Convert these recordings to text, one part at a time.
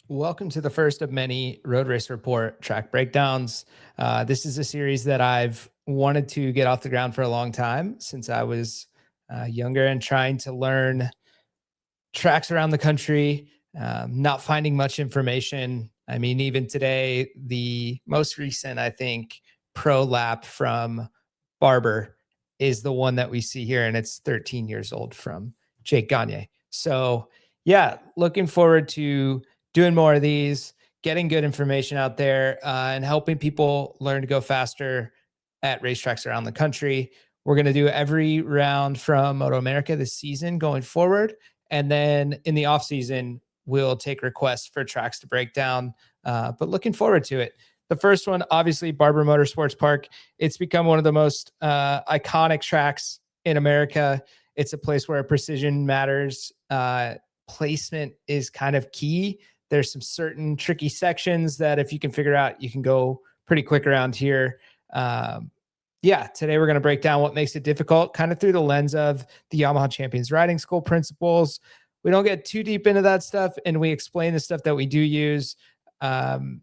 Welcome to the first of many Road Race Report track breakdowns. This is a series that I've wanted to get off the ground for a long time since I was younger and trying to learn tracks around the country, not finding much information. I mean, even today, the most recent, I think, pro lap from Barber is the one that we see here, and it's 13 years old from Jake Gagne. So, yeah, looking forward to doing more of these, getting good information out there, and helping people learn to go faster at racetracks around the country. We're going to do every round from Moto America this season going forward. And then in the off season, we'll take requests for tracks to break down, but looking forward to it. The first one, obviously, Barber Motorsports Park. It's become one of the most iconic tracks in America. It's a place where precision matters. Placement is kind of key. There's some certain tricky sections that if you can figure out, you can go pretty quick around here. Today we're going to break down what makes it difficult, kind of through the lens of the Yamaha Champions Riding School principles. We don't get too deep into that stuff, and we explain the stuff that we do use. When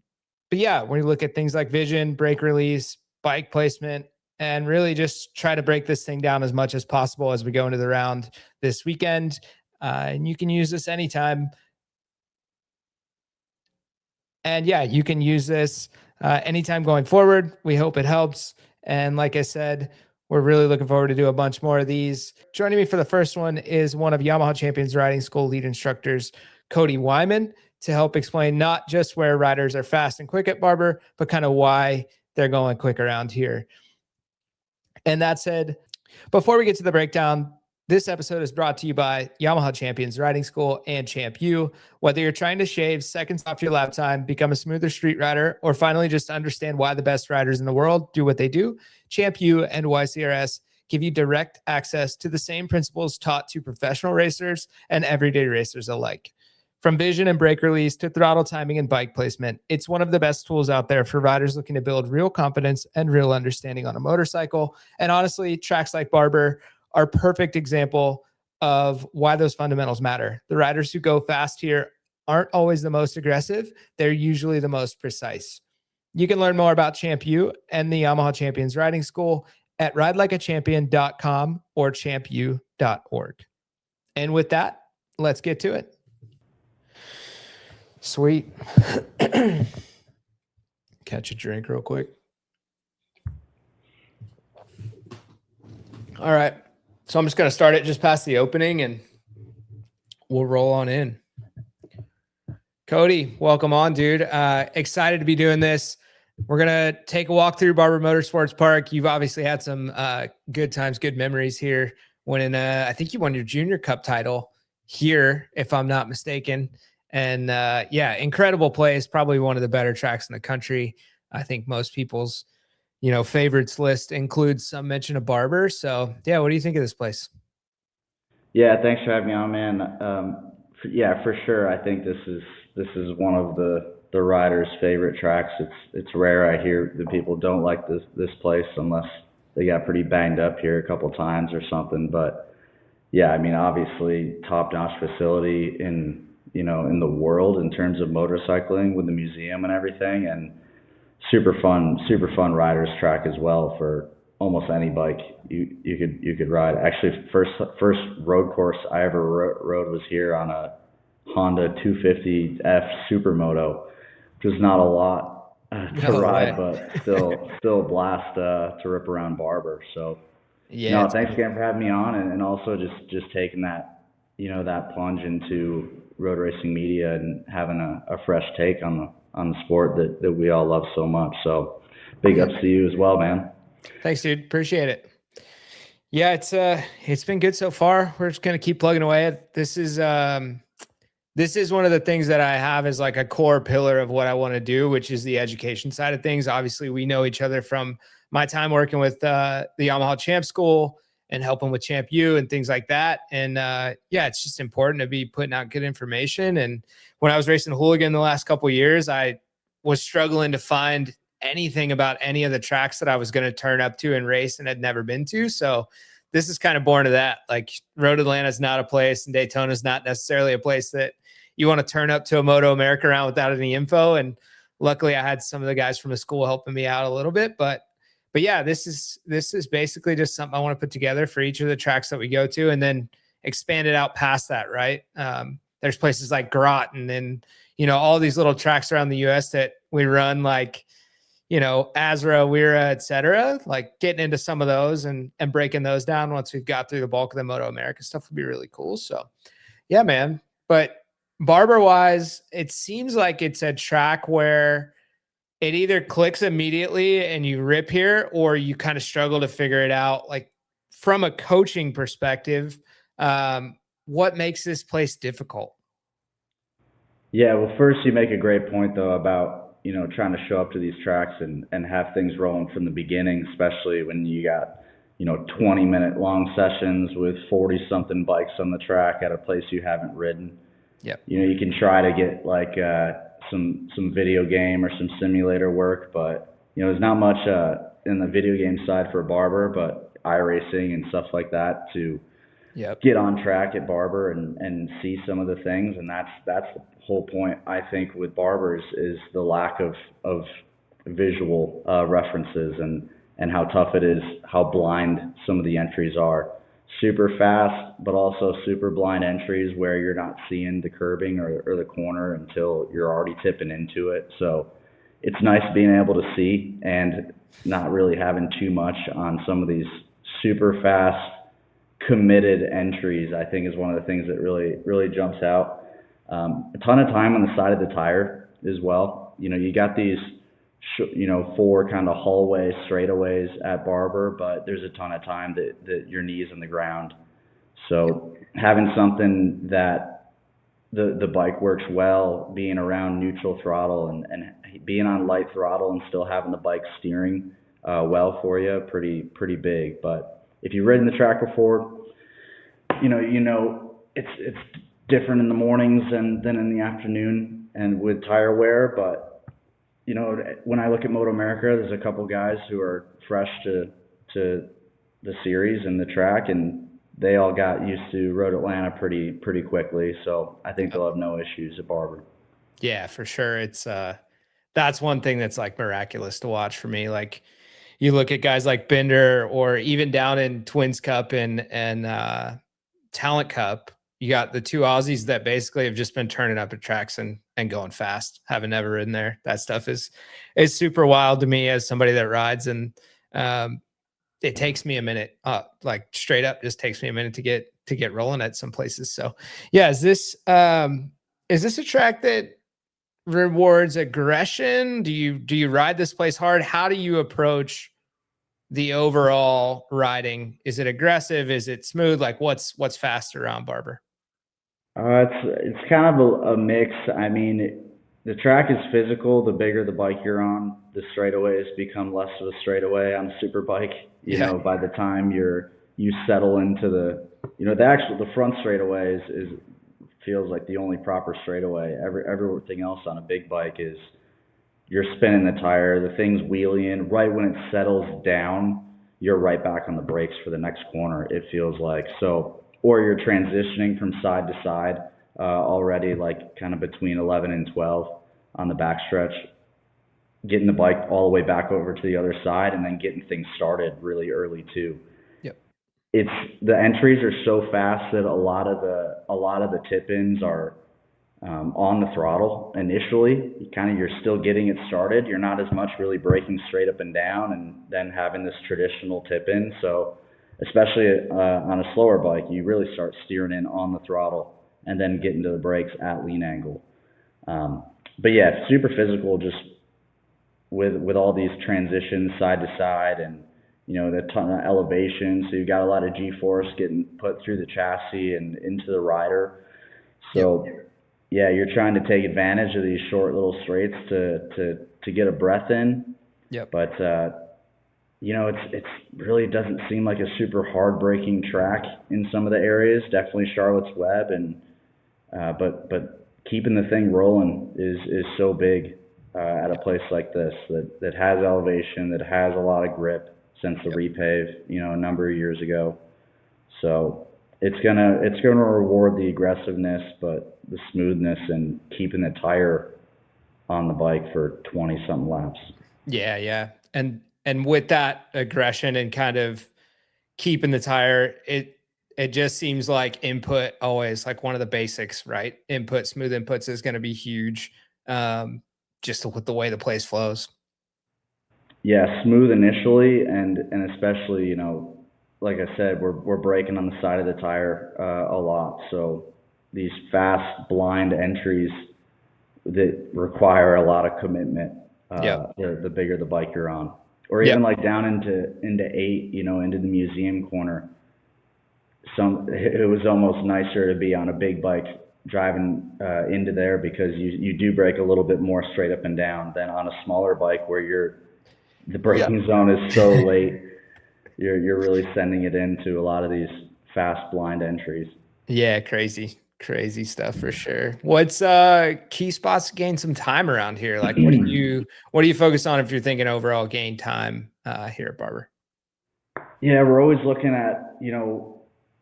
you look at things like vision, brake release, bike placement, and really just try to break this thing down as much as possible as we go into the round this weekend. And you can use this anytime. And yeah, you can use this anytime going forward. We hope it helps. And like I said, we're really looking forward to do a bunch more of these. Joining me for the first one is one of Yamaha Champions Riding School lead instructors, Cody Wyman, to help explain not just where riders are fast and quick at Barber, but kind of why they're going quick around here. And that said, before we get to the breakdown, this episode is brought to you by Yamaha Champions Riding School and ChampU. Whether you're trying to shave seconds off your lap time, become a smoother street rider, or finally just understand why the best riders in the world do what they do, ChampU and YCRS give you direct access to the same principles taught to professional racers and everyday racers alike. From vision and brake release to throttle timing and bike placement, it's one of the best tools out there for riders looking to build real confidence and real understanding on a motorcycle. And honestly, tracks like Barber are a perfect example of why those fundamentals matter. The riders who go fast here aren't always the most aggressive. They're usually the most precise. You can learn more about ChampU and the Yamaha Champions Riding School at ridelikeachampion.com or champu.org. And with that, let's get to it. Sweet. Catch a drink real quick. All right. So I'm just going to start it just past the opening and we'll roll on in. Cody, welcome on, dude. Excited to be doing this. We're going to take a walk through Barber Motorsports Park. You've obviously had some good times, good memories here. I think you won your junior cup title here, if I'm not mistaken. And incredible place. Probably one of the better tracks in the country. I think most people's favorites list includes some mention of Barber. So yeah, what do you think of this place? Yeah, thanks for having me on, man. For sure. I think this is one of the riders' favorite tracks. It's rare I hear that people don't like this place unless they got pretty banged up here a couple times or something. But yeah, I mean, obviously top-notch facility in the world in terms of motorcycling with the museum and everything, and super fun riders track as well for almost any bike you could ride. Actually, first road course I ever rode was here on a Honda 250F Supermoto, which is not a lot to ride, but still a blast to rip around Barber. So yeah, thanks again for having me on, and also just taking that that plunge into road racing media and having a fresh take on the sport that we all love so much. So big ups to you as well, man. Thanks, dude. Appreciate it. Yeah, it's been good so far. We're just going to keep plugging away. This is one of the things that I have as like a core pillar of what I want to do, which is the education side of things. Obviously, we know each other from my time working with the Yamaha Champ School and helping with ChampU and things like that. And it's just important to be putting out good information. And when I was racing Hooligan the last couple of years, I was struggling to find anything about any of the tracks that I was going to turn up to and race and had never been to. So this is kind of born of that. Like Road Atlanta is not a place and Daytona is not necessarily a place that you want to turn up to a Moto America round without any info. And luckily I had some of the guys from the school helping me out a little bit, but yeah, this is basically just something I want to put together for each of the tracks that we go to, and then expand it out past that. Right. There's places like Groton and, all these little tracks around the US that we run, like, Azra, Weira, etc. Like getting into some of those and breaking those down once we've got through the bulk of the Moto America stuff would be really cool. So yeah, man. But Barber wise, it seems like it's a track where it either clicks immediately and you rip here, or you kind of struggle to figure it out. Like from a coaching perspective, what makes this place difficult? Yeah, well, first you make a great point though about, trying to show up to these tracks and have things rolling from the beginning, especially when you got, 20-minute long sessions with 40 something bikes on the track at a place you haven't ridden. Yep. You can try to get like some video game or some simulator work, but there's not much in the video game side for Barber, but iRacing and stuff like that to get on track at Barber and see some of the things. And that's the whole point, I think, with Barbers is the lack of visual references and how tough it is, how blind some of the entries are. Super fast, but also super blind entries where you're not seeing the curbing or the corner until you're already tipping into it. So it's nice being able to see and not really having too much on some of these super fast, committed entries. I think is one of the things that really jumps out. A ton of time on the side of the tire as well. You got these 4 kind of hallway straightaways at Barber, but there's a ton of time that your knee's on the ground. So having something that the bike works well, being around neutral throttle and being on light throttle and still having the bike steering well for you, pretty big. But if you've ridden the track before, it's different in the mornings than in the afternoon and with tire wear. But when I look at Moto America, there's a couple guys who are fresh to the series and the track, and they all got used to Road Atlanta pretty quickly. So I think they'll have no issues at Barber. Yeah, for sure. It's that's one thing that's like miraculous to watch for me. Like you look at guys like Bender, or even down in Twins Cup and Talent Cup, you got the 2 Aussies that basically have just been turning up at tracks and going fast. Haven't never ridden there. That stuff is super wild to me as somebody that rides. And it takes me a minute, like straight up just takes me a minute to get rolling at some places. So yeah, is this a track that rewards aggression? Do you ride this place hard? How do you approach the overall riding? Is it aggressive? Is it smooth? Like what's faster around Barber? It's kind of a mix. I mean, the track is physical. The bigger the bike you're on, the straightaways become less of a straightaway on a super bike. By the time you settle into the front straightaway is feels like the only proper straightaway. Everything else on a big bike is you're spinning the tire, the thing's wheeling. Right when it settles down, you're right back on the brakes for the next corner, it feels like. So, or you're transitioning from side to side already, like kind of between 11 and 12 on the backstretch, getting the bike all the way back over to the other side and then getting things started really early too. Yep. The entries are so fast that a lot of the tip-ins are on the throttle initially. You're still getting it started. You're not as much really braking straight up and down and then having this traditional tip-in. So especially on a slower bike, you really start steering in on the throttle and then getting to the brakes at lean angle. But yeah, super physical, just with all these transitions side to side and the ton of elevation. So you've got a lot of G-force getting put through the chassis and into the rider. So yeah, you're trying to take advantage of these short little straights to get a breath in. Yep. But it's really doesn't seem like a super hard braking track in some of the areas. Definitely Charlotte's Web, and but keeping the thing rolling is so big at a place like this that has elevation, that has a lot of grip since the repave, a number of years ago. So it's gonna reward the aggressiveness, but the smoothness and keeping the tire on the bike for 20 something laps. Yeah, yeah. And with that aggression and kind of keeping the tire, it just seems like input always like one of the basics, right? Input, smooth inputs is going to be huge. Just with the way the place flows. Yeah, smooth initially, and especially, like I said, we're braking on the side of the tire a lot. So these fast blind entries that require a lot of commitment, Yep. the bigger the bike you're on, or even Yep. like down into 8, into the museum corner. It was almost nicer to be on a big bike driving into there, because you do brake a little bit more straight up and down than on a smaller bike where the braking zone is so late. You're really sending it into a lot of these fast blind entries. Yeah, crazy stuff for sure. What's key spots to gain some time around here? Like what do you focus on if you're thinking overall gain time here at Barber? Yeah, we're always looking at,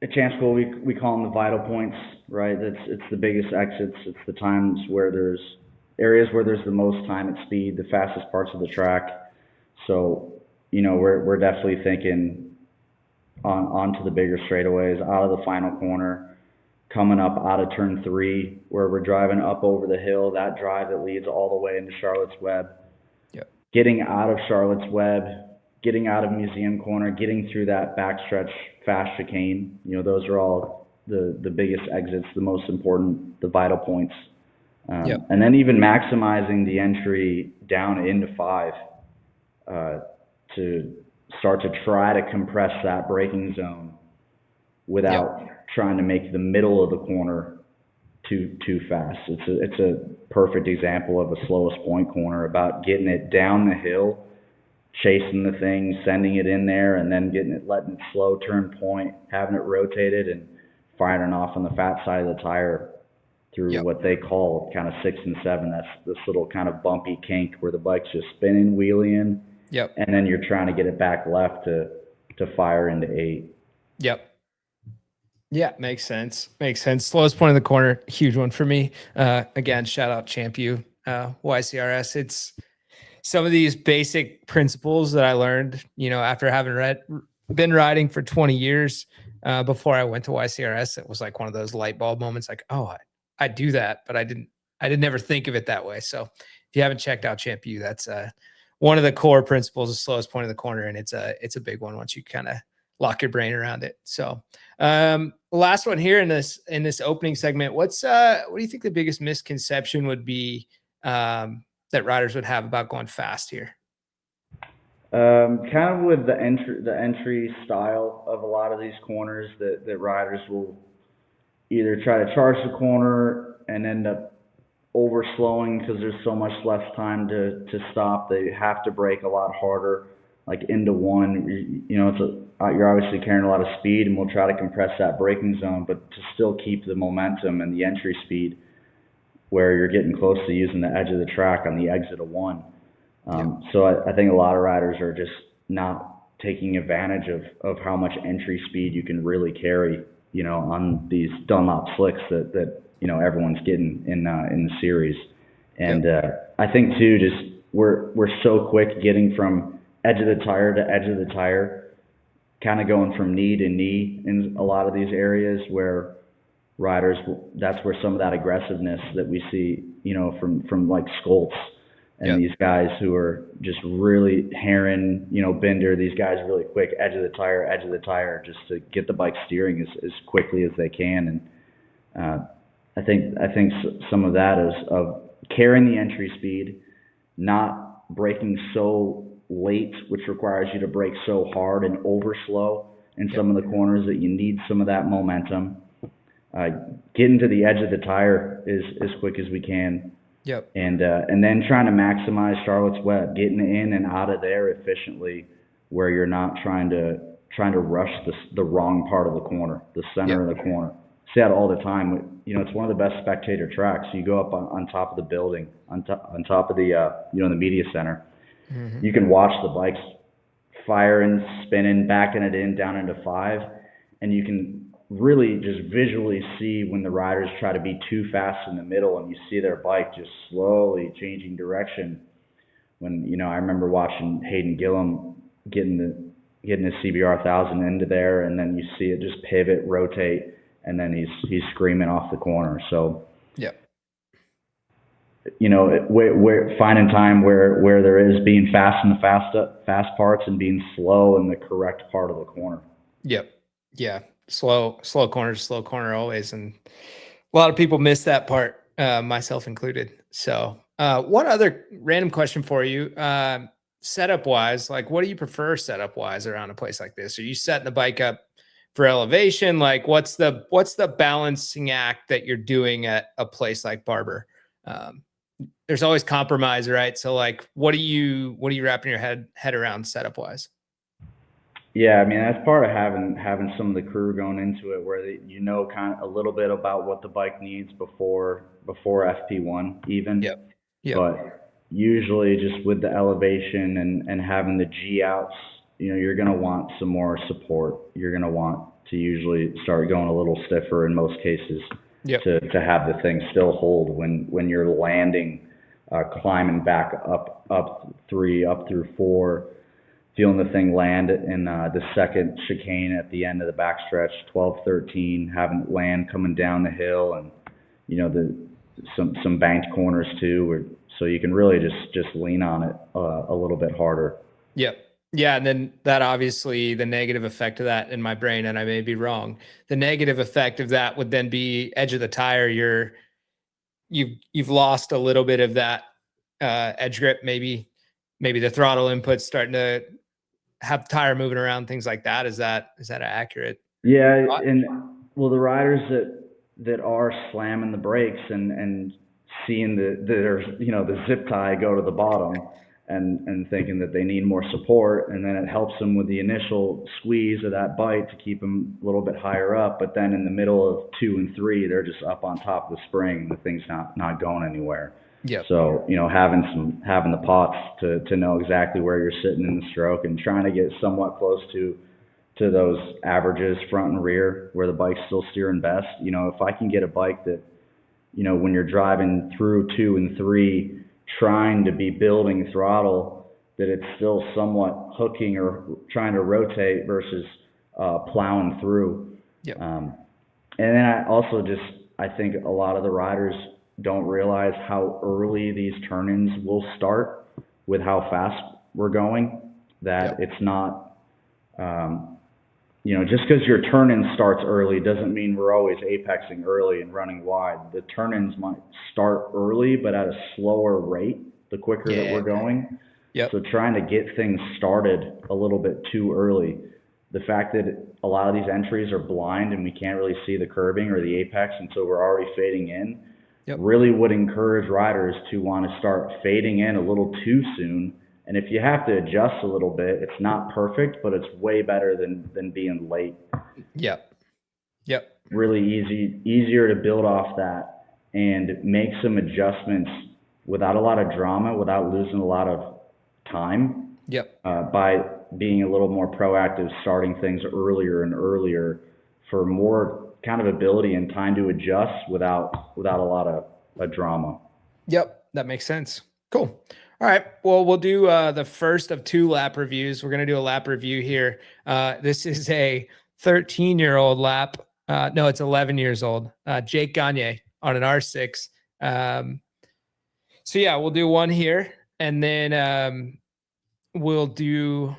at Champ School, we call them the vital points, right? It's the biggest exits. It's the times where there's areas where there's the most time at speed, the fastest parts of the track. So, we're definitely thinking onto the bigger straightaways, out of the final corner, coming up out of turn 3, where we're driving up over the hill, that drive that leads all the way into Charlotte's Web. Yep. Getting out of Charlotte's Web, getting out of Museum Corner, getting through that backstretch fast chicane. Those are all the biggest exits, the most important, the vital points. Yep. And then even maximizing the entry down into 5 to start to try to compress that braking zone without trying to make the middle of the corner too fast. It's a perfect example of a slowest point corner, about getting it down the hill, chasing the thing, sending it in there, and then letting it slow turn point, having it rotated, and firing off on the fat side of the tire through what they call kind of 6 and 7. That's this little kind of bumpy kink where the bike's just spinning, wheeling, and then you're trying to get it back left to fire into 8. Yep. Yeah, makes sense. Makes sense. Slowest point in the corner, huge one for me. Again, shout out ChampU, YCRS. It's some of these basic principles that I learned, after having been riding for 20 years before I went to YCRS. It was like one of those light bulb moments, like, oh, I do that, but I didn't never think of it that way. So if you haven't checked out ChampU, that's one of the core principles, the slowest point in the corner, and it's a big one once you kind of lock your brain around it. So last one here in this opening segment, what do you think the biggest misconception would be that riders would have about going fast here? Kind of with the entry style of a lot of these corners, that riders will either try to charge the corner and end up over slowing because there's so much less time to stop. They have to brake a lot harder, like into 1. You're obviously carrying a lot of speed, and we'll try to compress that braking zone, but to still keep the momentum and the entry speed where you're getting close to using the edge of the track on the exit of 1. So I think a lot of riders are just not taking advantage of how much entry speed you can really carry, on these Dunlop slicks that everyone's getting in the series. And I think too, just we're so quick getting from edge of the tire to edge of the tire, kind of going from knee to knee in a lot of these areas where riders, that's where some of that aggressiveness that we see, from like Skoltz and these guys who are just really herring, Bender, these guys really quick, edge of the tire, just to get the bike steering as quickly as they can. And I think some of that is of carrying the entry speed, not braking so late, which requires you to brake so hard and over slow in some of the corners that you need some of that momentum. Getting to the edge of the tire as quick as we can. And then trying to maximize Charlotte's Web, getting in and out of there efficiently, where you're not trying to rush the wrong part of the corner, the center of the corner. See that all the time. It's one of the best spectator tracks. You go up on top of the building, on top of the the media center. Mm-hmm. You can watch the bikes firing, spinning, backing it in down into 5, and you can really just visually see when the riders try to be too fast in the middle, and you see their bike just slowly changing direction. When, I remember watching Hayden Gillum getting his CBR 1000 into there, and then you see it just pivot, rotate, and then he's screaming off the corner. So Yeah. We're finding time where there is being fast in the fast parts and being slow in the correct part of the corner. Yep. Yeah. Slow corner always. And a lot of people miss that part, myself included. So, one other random question for you, setup wise, like what do you prefer setup wise around a place like this? Are you setting the bike up for elevation? Like what's the balancing act that you're doing at a place like Barber? There's always compromise, right? So like, what are you wrapping your head around setup wise? Yeah, I mean that's part of having some of the crew going into it, where kind of a little bit about what the bike needs before FP1 even. Yep. Yep. But usually, just with the elevation and having the G outs, you're gonna want some more support. You're gonna want to usually start going a little stiffer in most cases. Yep. To have the thing still hold when you're landing, climbing back up 3 up through 4, feeling the thing land in the second chicane at the end of the backstretch, 12, 13, having it land coming down the hill, and some banked corners too, so you can really just lean on it a little bit harder. Yep. Yeah, and then that obviously the negative effect of that in my brain, and I may be wrong, the negative effect of that would then be edge of the tire. You've lost a little bit of that edge grip. Maybe the throttle input's starting to have tire moving around, things like that. Is that accurate? Yeah, and well, the riders that are slamming the brakes and seeing the zip tie go to the bottom, and thinking that they need more support, and then it helps them with the initial squeeze of that bite to keep them a little bit higher up. But then in the middle of 2 and 3, they're just up on top of the spring. The thing's not going anywhere. Yeah. So having the pots to know exactly where you're sitting in the stroke and trying to get somewhat close to those averages front and rear where the bike's still steering best. If I can get a bike that, when you're driving through 2 and 3, trying to be building throttle, that it's still somewhat hooking or trying to rotate versus plowing through. Yep. And then I think a lot of the riders don't realize how early these turn-ins will start with how fast we're going, that It's not, just because your turn-in starts early doesn't mean we're always apexing early and running wide. The turn-ins might start early, but at a slower rate, the quicker that we're going. Yep. So trying to get things started a little bit too early. The fact that a lot of these entries are blind and we can't really see the curbing or the apex until we're already fading in, really would encourage riders to want to start fading in a little too soon. And if you have to adjust a little bit, it's not perfect, but it's way better than being late. Yep. Really easier to build off that and make some adjustments without a lot of drama, without losing a lot of time. By being a little more proactive, starting things earlier and earlier for more kind of ability and time to adjust without a lot of drama. Yep, that makes sense. Cool. All right. Well, we'll do the first of 2 lap reviews. We're going to do a lap review here. This is a 13-year-old lap. No, it's 11 years old. Jake Gagne on an R6. So yeah, we'll do one here, and then we'll do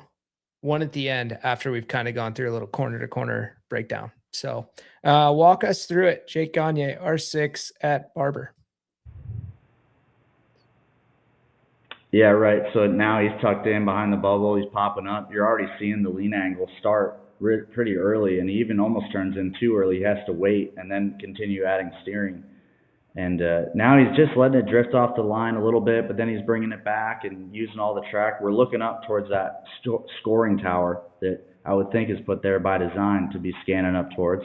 one at the end after we've kind of gone through a little corner to corner breakdown. So walk us through it. Jake Gagne, R6 at Barber. Yeah, right. So now he's tucked in behind the bubble. He's popping up. You're already seeing the lean angle start pretty early, and he even almost turns in too early. He has to wait and then continue adding steering. And now he's just letting it drift off the line a little bit, but then he's bringing it back and using all the track. We're looking up towards that scoring tower that I would think is put there by design to be scanning up towards.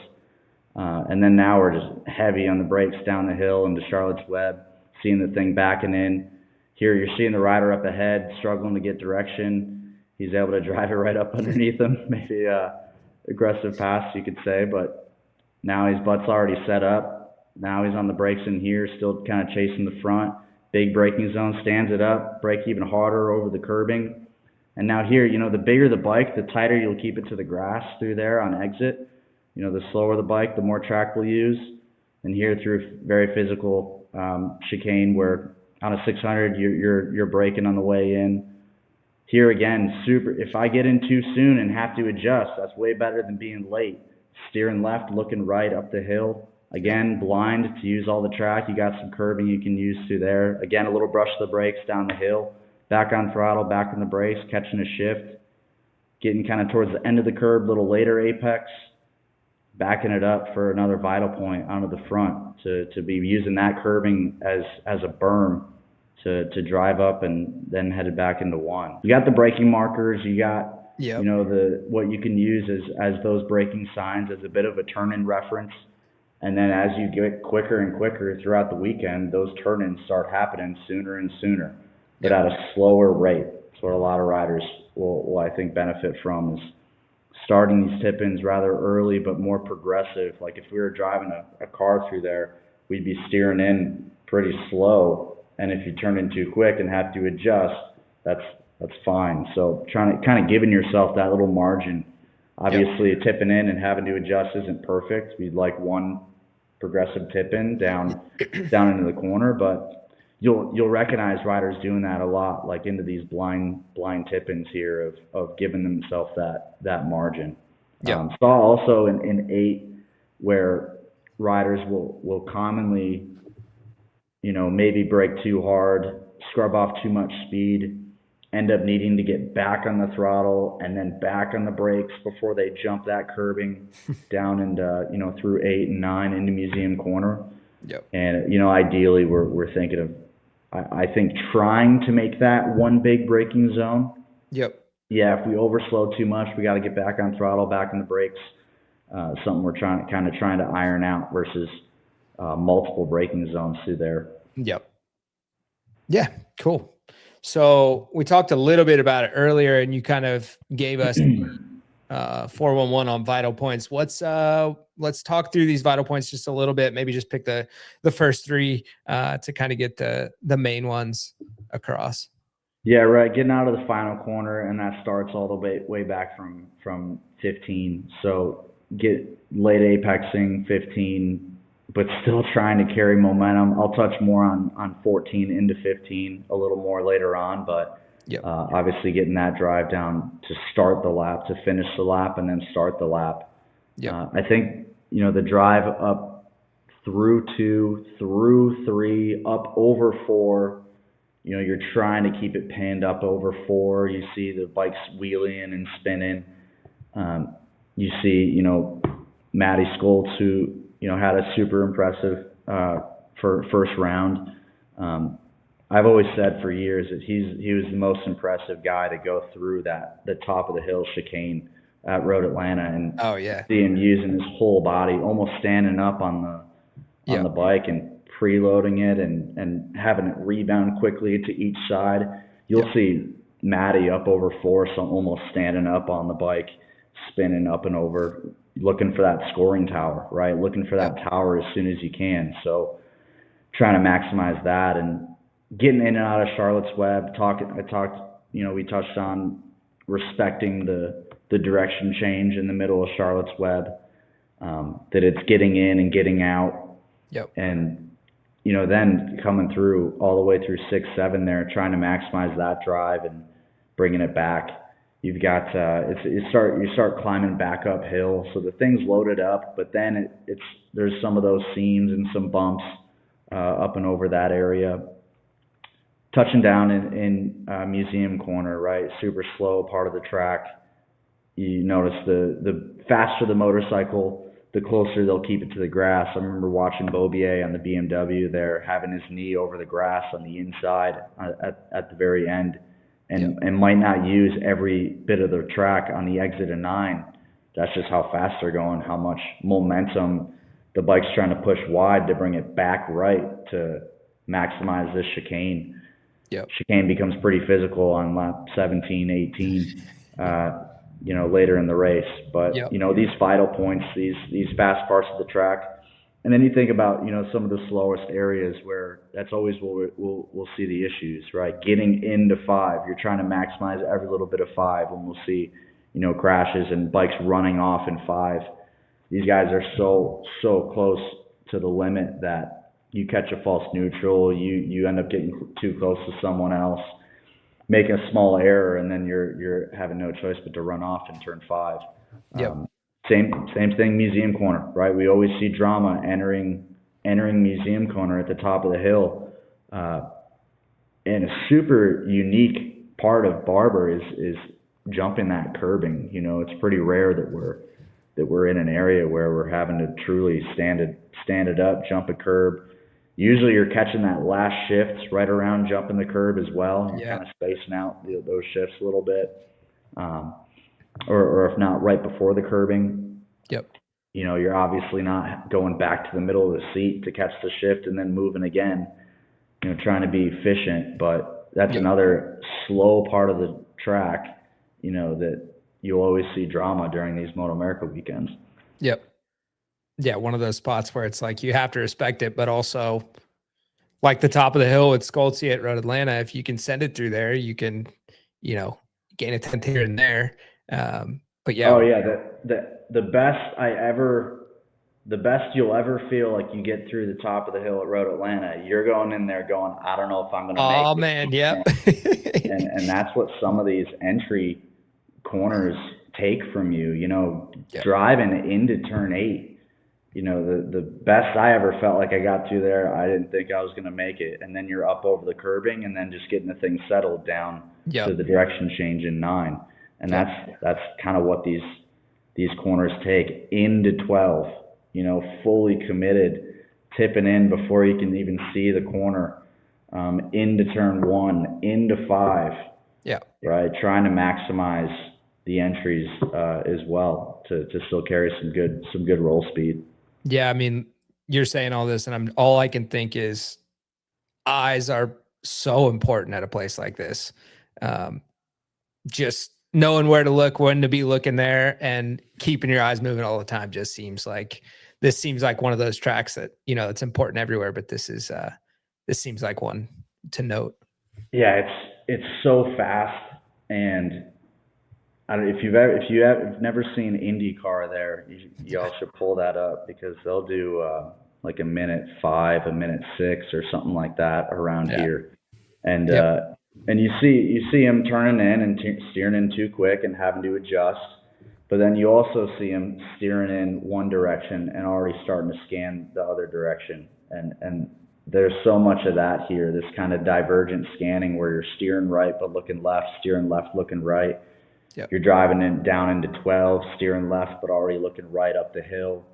And then now we're just heavy on the brakes down the hill into Charlotte's Web, seeing the thing backing in. Here you're seeing the rider up ahead struggling to get direction. He's able to drive it right up underneath him. Maybe aggressive pass, you could say, but Now his butt's already set up. Now he's on the brakes in here, still kind of chasing the front. Big braking zone, stands it up, brake even harder over the curbing. And now here, the bigger the bike, the tighter you'll keep it to the grass through there on exit. The slower the bike, the more track we'll use. And here through very physical chicane where on a 600 you're braking on the way in. Here again, super. If I get in too soon and have to adjust, that's way better than being late. Steering left, looking right up the hill. Again, blind to use all the track. You got some curbing you can use through there. Again, a little brush of the brakes down the hill. Back on throttle, back on the brakes, catching a shift. Getting kind of towards the end of the curb, little later apex. Backing it up for another vital point onto the front to be using that curbing as a berm to drive up and then headed back into one. You got the braking markers, you got what you can use as those braking signs as a bit of a turn-in reference. And then as you get quicker and quicker throughout the weekend, those turn-ins start happening sooner and sooner, but at a slower rate. That's what a lot of riders will I think benefit from, is starting these tip-ins rather early but more progressive. Like if we were driving a car through there, we'd be steering in pretty slow, and if you turn in too quick and have to adjust, that's fine. So trying to kind of giving yourself that little margin. Obviously, tipping in and having to adjust isn't perfect. We'd like one progressive tip-in down into the corner, but you'll recognize riders doing that a lot, like into these blind tip-ins here of giving themselves that margin. Saw also in 8 where riders will commonly, maybe brake too hard, scrub off too much speed, end up needing to get back on the throttle and then back on the brakes before they jump that curbing down into, through 8 and 9 into Museum Corner. And, ideally we're thinking of, I think, trying to make that one big braking zone. Yeah, if we overslow too much, we got to get back on throttle, back on the brakes. Something we're trying to iron out versus multiple braking zones through there. Yeah, cool. So we talked a little bit about it earlier, and you kind of gave us 411 on vital points. Let's talk through these vital points just a little bit. Maybe just pick the first 3 to kind of get the main ones across. Yeah, right. Getting out of the final corner, and that starts all the way back from 15. So get late apexing 15, but still trying to carry momentum. I'll touch more on 14 into 15 a little more later on, but obviously getting that drive down to start the lap, to finish the lap, and then start the lap. I think, the drive up through 2, through 3, up over 4, you're trying to keep it pinned up over 4. You see the bikes wheeling and spinning. You see, Matty Skoltz, who, had a super impressive first round. I've always said for years that he was the most impressive guy to go through the top of the hill chicane at Road Atlanta, and see him using his whole body, almost standing up on the bike and preloading it and having it rebound quickly to each side. You'll see Matty up over 4, so almost standing up on the bike, spinning up and over, looking for that scoring tower, right? Looking for that tower as soon as you can. So trying to maximize that and getting in and out of Charlotte's Web. We touched on respecting the direction change in the middle of Charlotte's Web, that it's getting in and getting out. And, then coming through all the way through 6, 7 there, trying to maximize that drive and bringing it back. You've got you start climbing back uphill, so the thing's loaded up, but then there's some of those seams and some bumps up and over that area. Touching down in Museum Corner, right? Super slow part of the track. You notice the faster the motorcycle, the closer they'll keep it to the grass. I remember watching Bobier on the BMW there, having his knee over the grass on the inside at the very end. And might not use every bit of the track on the exit of 9. That's just how fast they're going, how much momentum the bike's trying to push wide to bring it back right to maximize this chicane. Chicane becomes pretty physical on lap 17, 18. later in the race. But, Yep. these vital points, these fast parts of the track. And then you think about, some of the slowest areas where that's always where we'll see the issues, right? Getting into 5, you're trying to maximize every little bit of 5, and we'll see, crashes and bikes running off in 5. These guys are so close to the limit that you catch a false neutral, you end up getting too close to someone else, making a small error, and then you're having no choice but to run off in turn 5. Yep. Same thing, museum corner, right? We always see drama entering museum corner at the top of the hill, and a super unique part of Barber is jumping that curbing. It's pretty rare that we're in an area where we're having to truly stand it up, jump a curb. Usually you're catching that last shift right around jumping the curb as well. You're kind of spacing out those shifts a little bit. Or if not, right before the curbing. Yep. You're obviously not going back to the middle of the seat to catch the shift and then moving again, trying to be efficient. But that's another slow part of the track, that you'll always see drama during these Moto America weekends. Yep. Yeah, one of those spots where it's like you have to respect it, but also like the top of the hill with Skolcie at Road Atlanta, if you can send it through there, you can, gain a tenth here and there. But yeah. Oh yeah, the best you'll ever feel like you get through the top of the hill at Road Atlanta, you're going in there going, I don't know if I'm going to make it. Oh man, yep. and that's what some of these entry corners take from you, driving into turn 8. The best I ever felt like I got to there, I didn't think I was going to make it. And then you're up over the curbing and then just getting the thing settled down to the direction change in 9. And that's kind of what these corners take into 12, fully committed, tipping in before you can even see the corner, into turn 1, into 5. Yeah. Right. Trying to maximize the entries as well to still carry some good roll speed. Yeah, I mean, you're saying all this, and all I can think is eyes are so important at a place like this. Just knowing where to look, when to be looking there, and keeping your eyes moving all the time just seems like one of those tracks that, it's important everywhere, but this seems like one to note. Yeah, it's so fast, and if you've never seen IndyCar there, y'all should pull that up, because they'll do like a minute 5, a minute 6, or something like that around here, and you see him turning in and steering in too quick and having to adjust, but then you also see him steering in one direction and already starting to scan the other direction, and there's so much of that here, this kind of divergent scanning where you're steering right but looking left, steering left looking right. Yep. You're driving down into 12, steering left, but already looking right up the hill.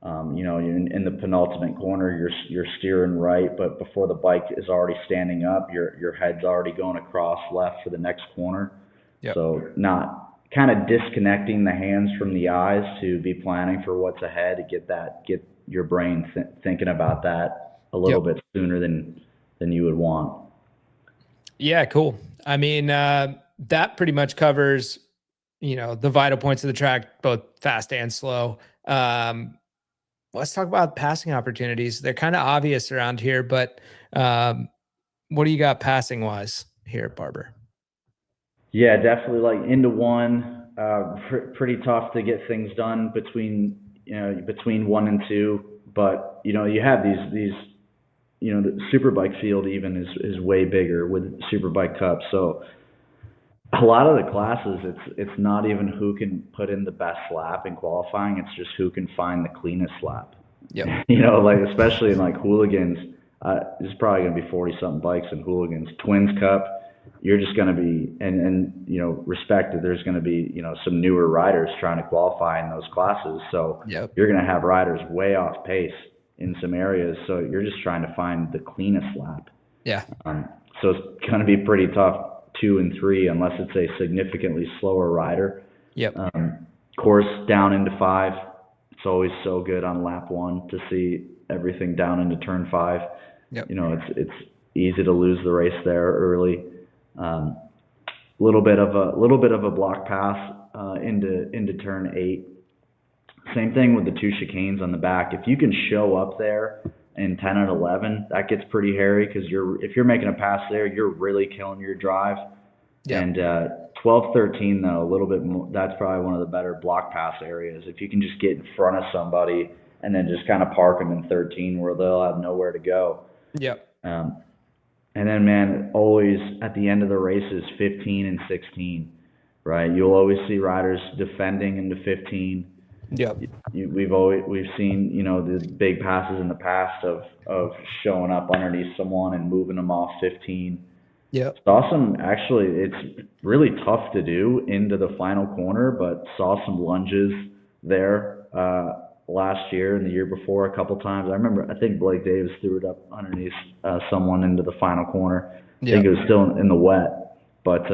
You're in the penultimate corner, you're steering right, but before the bike is already standing up, your head's already going across left for the next corner. Yep. So not kind of disconnecting the hands from the eyes to be planning for what's ahead, to get your brain thinking about that a little bit sooner than you would want. Yeah, cool. I mean, that pretty much covers, the vital points of the track, both fast and slow. Let's talk about passing opportunities. They're kind of obvious around here, but what do you got passing wise here at Barber? Yeah, definitely like into 1, pretty tough to get things done between 1 and 2, but you have these the Superbike field even is way bigger with Superbike Cup. So a lot of the classes, it's not even who can put in the best lap in qualifying. It's just who can find the cleanest lap. Yep. Like especially in like hooligans, there's probably going to be 40-something bikes in hooligans. Twins Cup, you're just going to be, and respect that there's going to be, some newer riders trying to qualify in those classes. So you're going to have riders way off pace in some areas. So you're just trying to find the cleanest lap. Yeah. So it's going to be pretty tough 2 and 3 unless it's a significantly slower rider. Yep. Course down into 5. It's always so good on lap 1 to see everything down into turn 5. Yep. It's easy to lose the race there early. Little bit of a block pass into turn 8. Same thing with the 2 chicanes on the back. If you can show up there in 10 and 11, that gets pretty hairy because if you're making a pass there, you're really killing your drive. Yep. And 12, 13 though, a little bit more, that's probably one of the better block pass areas. If you can just get in front of somebody and then just kind of park them in 13 where they'll have nowhere to go. Yep. And then, man, always at the end of the races, 15 and 16, right? You'll always see riders defending into 15. Yep. We've seen, you know, the big passes in the past of showing up underneath someone and moving them off 15. Yep. Saw some, actually, it's really tough to do into the final corner, but saw some lunges there last year and the year before a couple times. I think Blake Davis threw it up underneath someone into the final corner. I think it was still in the wet, but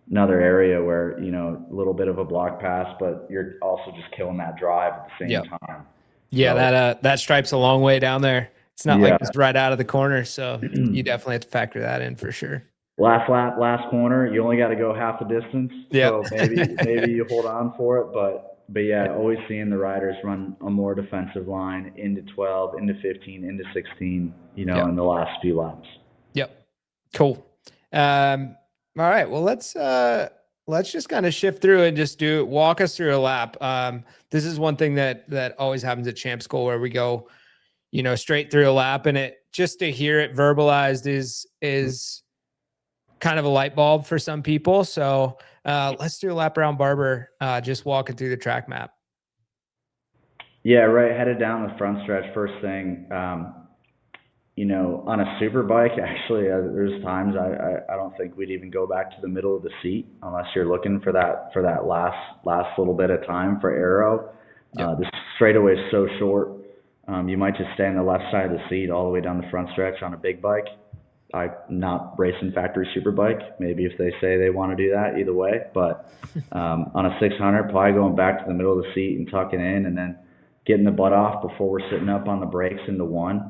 another area where, you know, a little bit of a block pass, but you're also just killing that drive at the same time. Yeah, so, that stripe's a long way down there. It's not Yeah. like it's right out of the corner, so you definitely have to factor that in for sure. Last lap, last corner, you only got to go half the distance. Yep. So maybe you hold on for it, but yeah, always seeing the riders run a more defensive line into 12, into 15, into 16, you know, in the last few laps. Yep. Cool. All right. Well, let's just kind of shift through and just walk us through a lap. This is one thing that always happens at Champ School where we go, you know, straight through a lap, and it just to hear it verbalized is kind of a light bulb for some people. So let's do a lap around Barber, just walking through the track map. Yeah, right. Headed down the front stretch. First thing, you know, on a super bike, actually, there's times I don't think we'd even go back to the middle of the seat unless you're looking for that last little bit of time for aero. The straightaway is so short. You might just stay on the left side of the seat all the way down the front stretch on a big bike. I'm not racing factory super bike. Maybe if they say they want to do that, either way. But on a 600, probably going back to the middle of the seat and tucking in, and then getting the butt off before we're sitting up on the brakes into 1.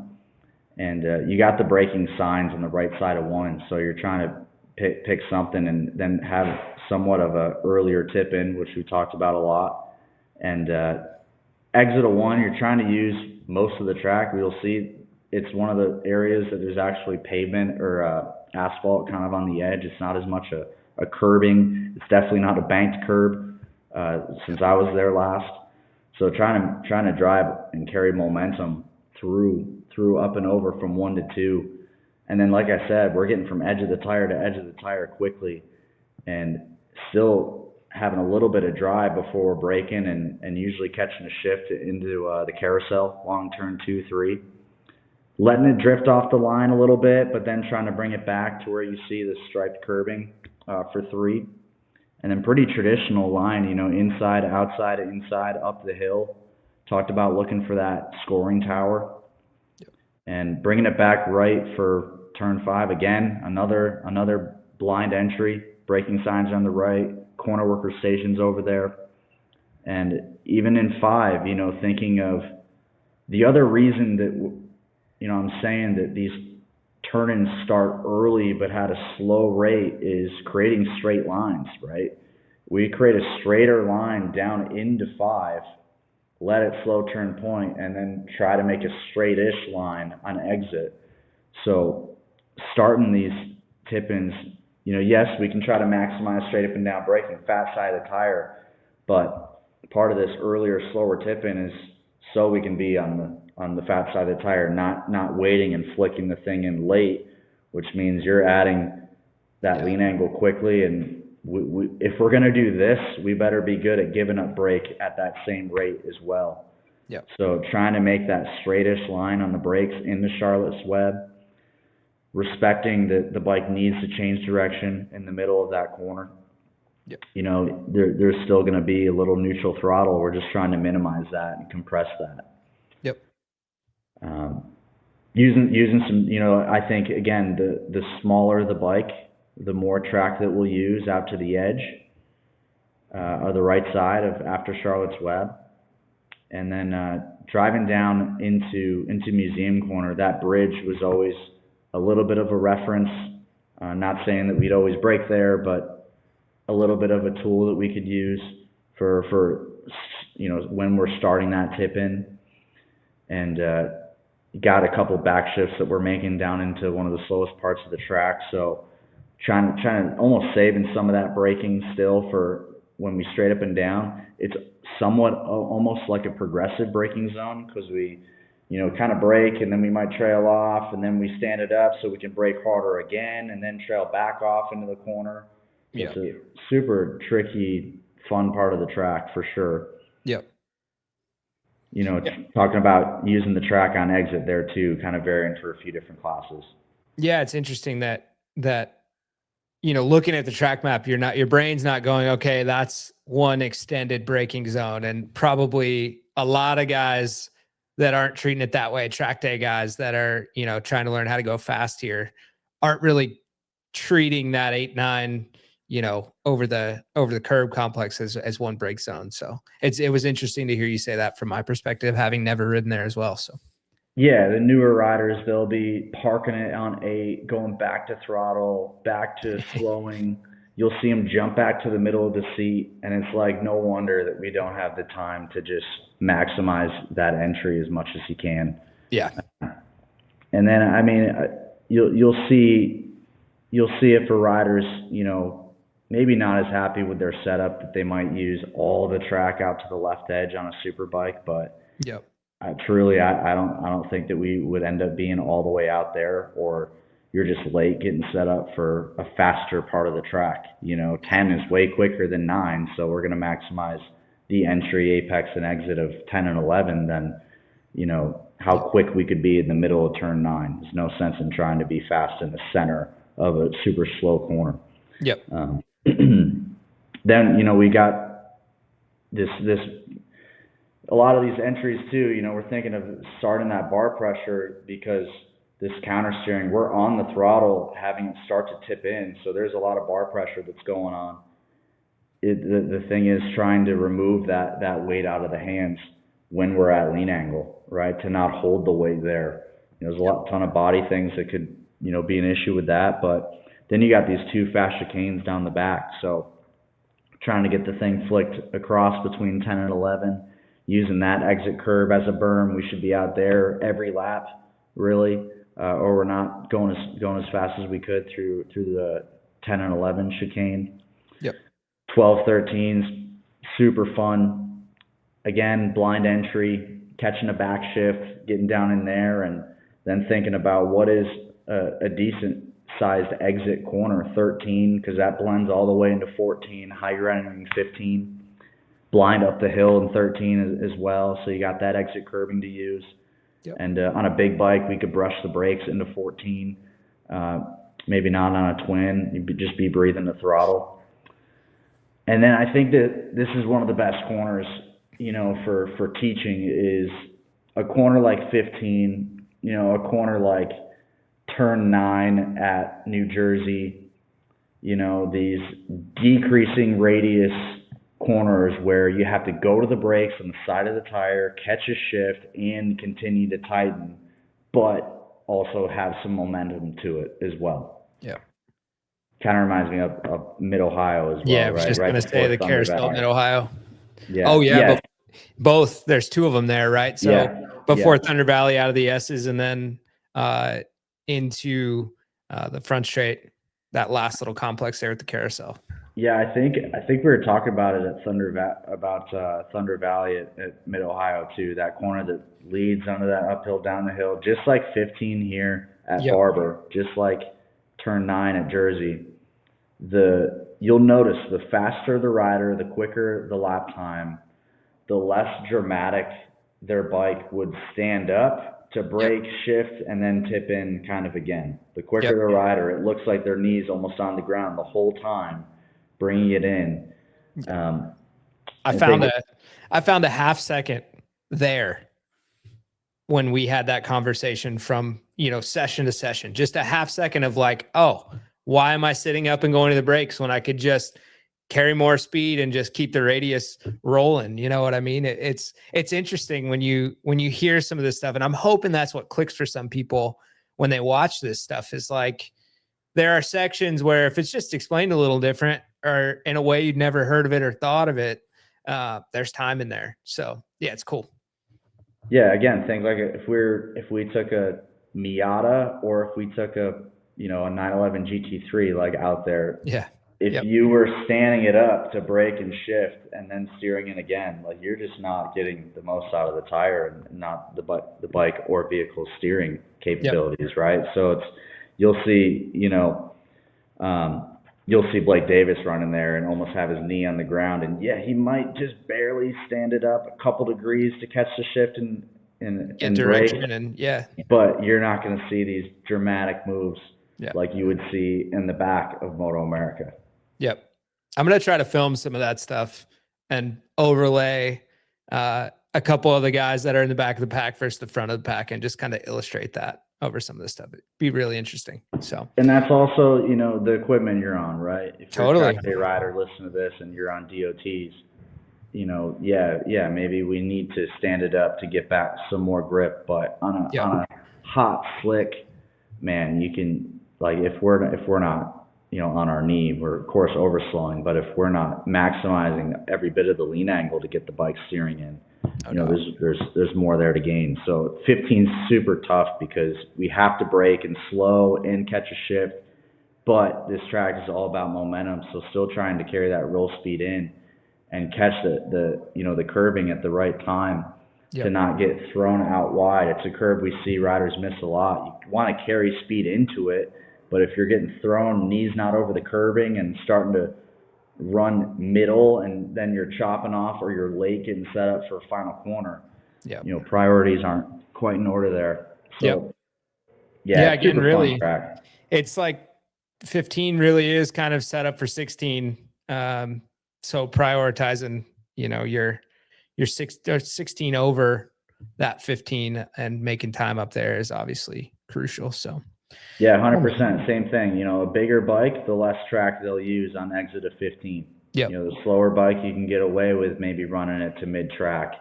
And you got the braking signs on the right side of 1, so you're trying to pick something and then have somewhat of a earlier tip in, which we talked about a lot. And exit of 1, you're trying to use most of the track. We'll see it's one of the areas that there's actually pavement or asphalt kind of on the edge. It's not as much a curbing. It's definitely not a banked curb since I was there last. So trying to drive and carry momentum through up and over from 1 to 2. And then, like I said, we're getting from edge of the tire to edge of the tire quickly and still having a little bit of drive before we're braking and usually catching a shift into the carousel, long turn 2, 3. Letting it drift off the line a little bit, but then trying to bring it back to where you see the striped curbing for 3. And then pretty traditional line, you know, inside, outside, inside, up the hill. Talked about looking for that scoring tower. And bringing it back right for turn 5 again, another blind entry, braking signs on the right, corner worker stations over there. And even in 5, you know, thinking of the other reason that, you know, I'm saying that these turn-ins start early but had a slow rate is creating straight lines, right? We create a straighter line down into 5, let it slow turn point, and then try to make a straight-ish line on exit. So starting these tip-ins, you know, yes, we can try to maximize straight up and down braking, fat side of the tire, but part of this earlier, slower tip-in is so we can be on the fat side of the tire, not waiting and flicking the thing in late, which means you're adding that lean angle quickly. And if we're going to do this, we better be good at giving up brake at that same rate as well. Yep. So trying to make that straightish line on the brakes into Charlotte's Web, respecting that the bike needs to change direction in the middle of that corner. Yep. You know, there's still going to be a little neutral throttle. We're just trying to minimize that and compress that. Yep. Using some, you know, I think, again, the smaller the bike, the more track that we'll use out to the edge or the right side of after Charlotte's Web. And then driving down into Museum Corner, that bridge was always a little bit of a reference. Not saying that we'd always brake there, but a little bit of a tool that we could use for when we're starting that tip in, and got a couple back shifts that we're making down into one of the slowest parts of the track. So trying to almost saving some of that braking still for when we straight up and down. It's somewhat almost like a progressive braking zone, because we kind of brake and then we might trail off and then we stand it up so we can brake harder again and then trail back off into the corner. So Yep. it's a super tricky, fun part of the track for sure. Yep. Talking about using the track on exit there too, kind of varying for a few different classes. Yeah, it's interesting that looking at the track map, your brain's not going, okay, that's one extended braking zone. And probably a lot of guys that aren't treating it that way, track day guys that are, trying to learn how to go fast here, aren't really treating that 8-9, over the curb complex as one brake zone. So it was interesting to hear you say that from my perspective, having never ridden there as well. So yeah, the newer riders, they'll be parking it on 8, going back to throttle, back to slowing. You'll see them jump back to the middle of the seat, and it's like no wonder that we don't have the time to just maximize that entry as much as you can. Yeah. And then, I mean, you'll see it for riders, maybe not as happy with their setup, that they might use all the track out to the left edge on a super bike, but yep. Truly, I don't think that we would end up being all the way out there, or you're just late getting set up for a faster part of the track. 10 is way quicker than 9, so we're going to maximize the entry, apex, and exit of 10 and 11 than, how quick we could be in the middle of turn 9. There's no sense in trying to be fast in the center of a super slow corner. Yep. Then, we got this a lot of these entries too, we're thinking of starting that bar pressure, because this counter steering, we're on the throttle having it start to tip in. So there's a lot of bar pressure that's going on. The thing is trying to remove that weight out of the hands when we're at lean angle, right? To not hold the weight there. There's a ton of body things that could, be an issue with that. But then you got these 2 fast chicanes down the back. So trying to get the thing flicked across between 10 and 11, using that exit curve as a berm. We should be out there every lap, really, or we're not going as fast as we could through the 10 and 11 chicane. Yep. 12, 13's super fun. Again, blind entry, catching a back shift, getting down in there, and then thinking about what is a decent sized exit corner. 13, because that blends all the way into 14, higher entering 15. Blind up the hill in 13 as well, so you got that exit curbing to use. Yep. And on a big bike, we could brush the brakes into 14. Maybe not on a twin. You'd just be breathing the throttle. And then I think that this is one of the best corners, for teaching, is a corner like 15. A corner like turn 9 at New Jersey. These decreasing radius corners where you have to go to the brakes on the side of the tire, catch a shift, and continue to tighten, but also have some momentum to it as well. Yeah. Kind of reminds me of Mid-Ohio as well, yeah, I right? was just going to say the carousel Mid-Ohio. Yeah. Oh, yeah. Both. There's 2 of them there, right? So before Thunder Valley out of the S's, and then into the front straight, that last little complex there at the carousel. Yeah, I think we were talking about it at Thunder Valley at Mid-Ohio too. That corner that leads under that uphill down the hill, just like 15 here at Barber, just like turn 9 at Jersey. You'll notice the faster the rider, the quicker the lap time, the less dramatic their bike would stand up to brake, shift, and then tip in kind of again. The quicker the rider, it looks like their knees almost on the ground the whole time, bringing it in. I found a half second there when we had that conversation from, session to session, just a half second of like, oh, why am I sitting up and going to the brakes when I could just carry more speed and just keep the radius rolling? You know what I mean? It's interesting when you hear some of this stuff, and I'm hoping that's what clicks for some people when they watch this stuff, is like, there are sections where if it's just explained a little different, or in a way you'd never heard of it or thought of it, there's time in there. So yeah, it's cool. Yeah, again, think like if we took a Miata or if we took a 911 GT3 like out there, Yeah. if you were standing it up to brake and shift and then steering it again, like you're just not getting the most out of the tire and not the bike or vehicle steering capabilities, right? So you'll see, you'll see Blake Davis running there and almost have his knee on the ground, and yeah, he might just barely stand it up a couple degrees to catch the shift and brake, and yeah, but you're not going to see these dramatic moves like you would see in the back of Moto America. Yep. I'm going to try to film some of that stuff and overlay a couple of the guys that are in the back of the pack versus the front of the pack and just kind of illustrate that over some of this stuff. It'd be really interesting. So, and that's also, the equipment you're on, right? If you're totally a track day rider, listen to this and you're on DOTs, maybe we need to stand it up to get back some more grip, but on a hot slick, man, you can, like, if we're not, on our knee, we're of course overslowing, but if we're not maximizing every bit of the lean angle to get the bike steering in, there's more there to gain. So 15 is super tough because we have to brake and slow and catch a shift, but this track is all about momentum. So still trying to carry that roll speed in and catch the curbing at the right time to not get thrown out wide. It's a curve we see riders miss a lot. You want to carry speed into it, but if you're getting thrown, knees not over the curbing and starting to run middle and then you're chopping off or you're late getting set up for a final corner, priorities aren't quite in order there. So again, really, it's like 15 really is kind of set up for 16. So prioritizing, your 16 over that 15 and making time up there is obviously crucial. So yeah, 100%. Same thing. A bigger bike, the less track they'll use on exit of 15. The slower bike, you can get away with maybe running it to mid-track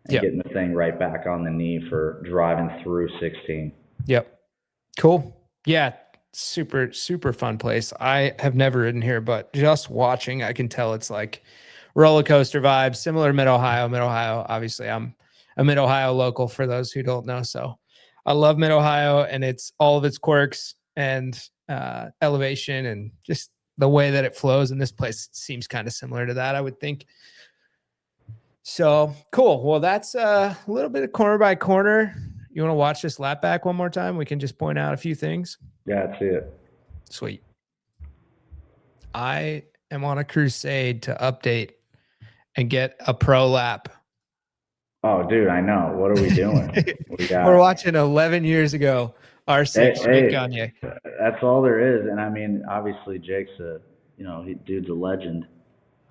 and getting the thing right back on the knee for driving through 16. Yep. Cool. Yeah. Super, super fun place. I have never ridden here, but just watching, I can tell it's like roller coaster vibes, similar to Mid-Ohio. Mid-Ohio, obviously, I'm a Mid-Ohio local for those who don't know. So I love Mid-Ohio and it's all of its quirks and elevation and just the way that it flows. And this place seems kind of similar to that, I would think. So cool. Well, that's a little bit of corner by corner. You want to watch this lap back one more time? We can just point out a few things. Yeah, that's it. Sweet. I am on a crusade to update and get a pro lap. Oh, dude, I know. What are we doing? We're watching 11 years ago. R6 Gagne. That's all there is. And I mean, obviously Jake's dude's a legend.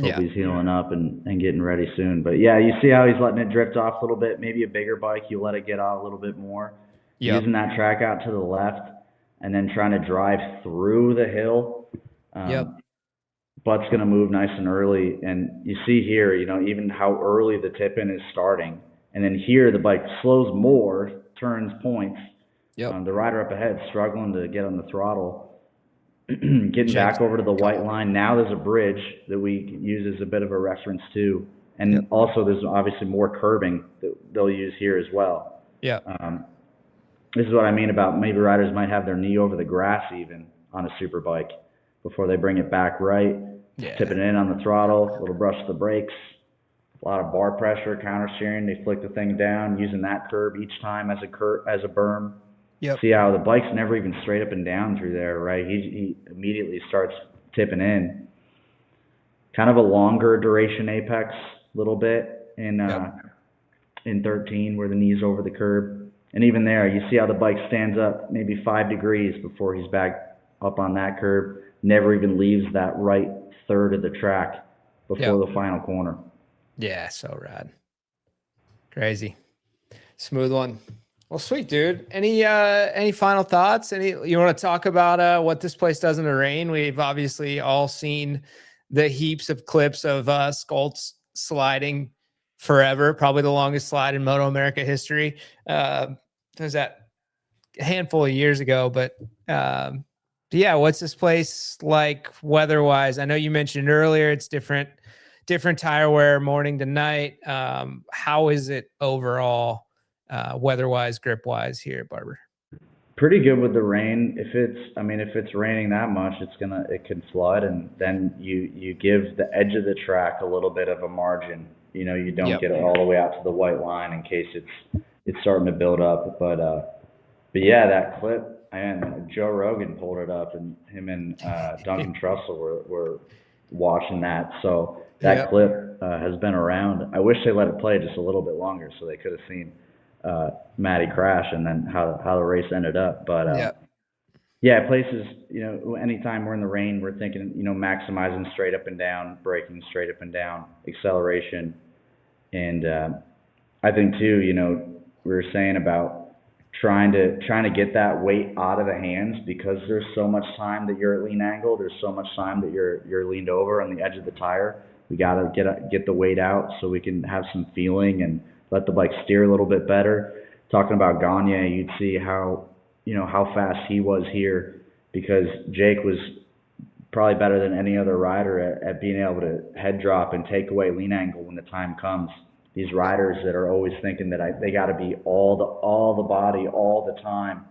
Hope he's healing up and getting ready soon. But yeah, you see how he's letting it drift off a little bit. Maybe a bigger bike, you let it get out a little bit more. Using that track out to the left and then trying to drive through the hill. Butt's going to move nice and early. And you see here, even how early the tip-in is starting. And then here the bike slows more, turns points. The rider up ahead struggling to get on the throttle. Getting back over to the white line. Now there's a bridge that we use as a bit of a reference too. And also there's obviously more curbing that they'll use here as well. This is what I mean about maybe riders might have their knee over the grass even on a super bike before they bring it back right. Tipping in on the throttle, a little brush of the brakes, a lot of bar pressure, counter steering. They flick the thing down, using that curb each time as a berm. See how the bike's never even straight up and down through there, right? He immediately starts tipping in. Kind of a longer duration apex, a little bit in 13 where the knee's over the curb. And even there, you see how the bike stands up maybe 5 degrees before he's back up on that curb. Never even leaves that right third of the track before the final corner. Yeah, so rad. Crazy. Smooth one. Well, sweet, dude. Any final thoughts? You want to talk about what this place does in the rain? We've obviously all seen the heaps of clips of Skoltz sliding forever, probably the longest slide in Moto America history. Was that a handful of years ago, but yeah, what's this place like weather-wise? I know you mentioned earlier it's different tire wear morning to night. How is it overall, weather-wise, grip-wise here at Barber? Pretty good with the rain. If it's raining that much, it can flood, and then you give the edge of the track a little bit of a margin. You don't Yep. get it all the way out to the white line in case it's starting to build up. But yeah, that clip, and Joe Rogan pulled it up, and him and Duncan Trussell were watching that. So that Yep. clip has been around. I wish they let it play just a little bit longer so they could have seen Matty crash and then how the race ended up. But Yep. yeah, places, anytime we're in the rain, we're thinking, maximizing straight up and down, braking straight up and down, acceleration. And I think too, we were saying about trying to get that weight out of the hands, because there's so much time that you're at lean angle, there's so much time that you're leaned over on the edge of the tire. We got to get the weight out so we can have some feeling and let the bike steer a little bit better. Talking about Gagne, you'd see how fast he was here, because Jake was probably better than any other rider at being able to head drop and take away lean angle when the time comes. These riders that are always thinking that they got to be all the body all the time,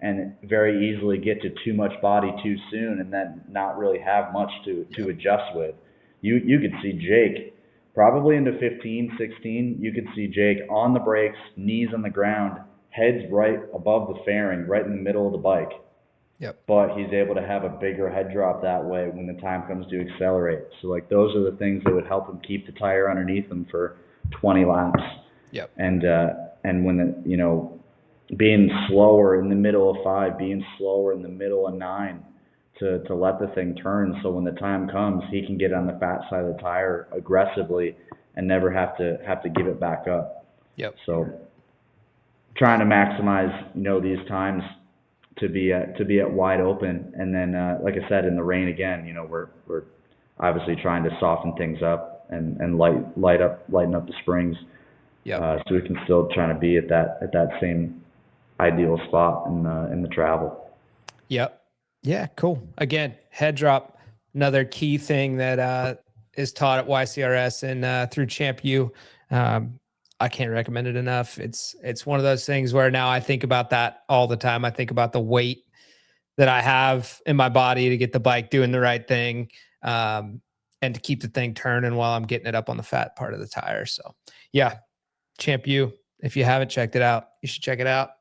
and very easily get to too much body too soon, and then not really have much to adjust with. You could see Jake probably into 15, 16. You could see Jake on the brakes, knees on the ground, heads right above the fairing, right in the middle of the bike. Yep. But he's able to have a bigger head drop that way when the time comes to accelerate. So like those are the things that would help him keep the tire underneath him for 20 laps. Yep. And when being slower in the middle of 5, being slower in the middle of 9, to let the thing turn, so when the time comes, he can get on the fat side of the tire aggressively and never have to give it back up. Yep. So trying to maximize these times to be at wide open, and then like I said, in the rain again, we're obviously trying to soften things up and lighten up the springs. Yep. So we can still try to be at that same ideal spot in the travel. Yep. Yeah, cool. Again, head drop, another key thing that is taught at YCRS and through ChampU. I can't recommend it enough. It's one of those things where now I think about that all the time. I think about the weight that I have in my body to get the bike doing the right thing, and to keep the thing turning while I'm getting it up on the fat part of the tire. So yeah, ChampU. If you haven't checked it out, you should check it out.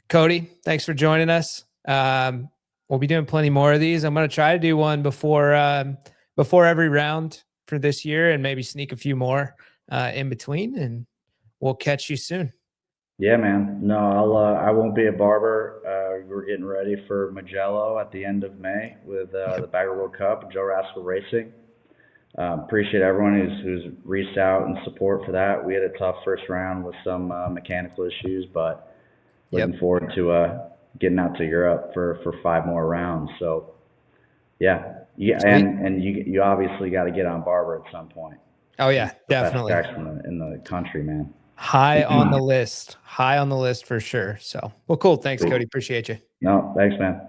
Cody, thanks for joining us. We'll be doing plenty more of these. I'm going to try to do one before every round for this year, and maybe sneak a few more in between, and we'll catch you soon. Yeah, man. No, I won't be at Barber. We're getting ready for Mugello at the end of May with the Bagger World Cup and Joe Rascal Racing. Appreciate everyone who's reached out in support for that. We had a tough first round with some mechanical issues, but looking forward to getting out to Europe for 5 more rounds. So yeah, and you obviously got to get on Barber at some point. Oh yeah, definitely. Best tracks in the country, man. High on the list for sure. So, well, cool. Thanks, Cody. Appreciate you. No, thanks, man.